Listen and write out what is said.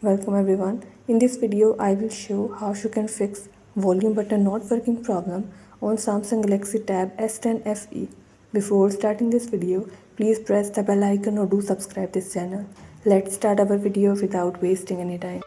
Welcome everyone. In this video, I will show how you can fix volume button not working problem on Samsung Galaxy Tab S10 FE. Before starting this video, please press the bell icon or do subscribe this channel. Let's start our video without wasting any time.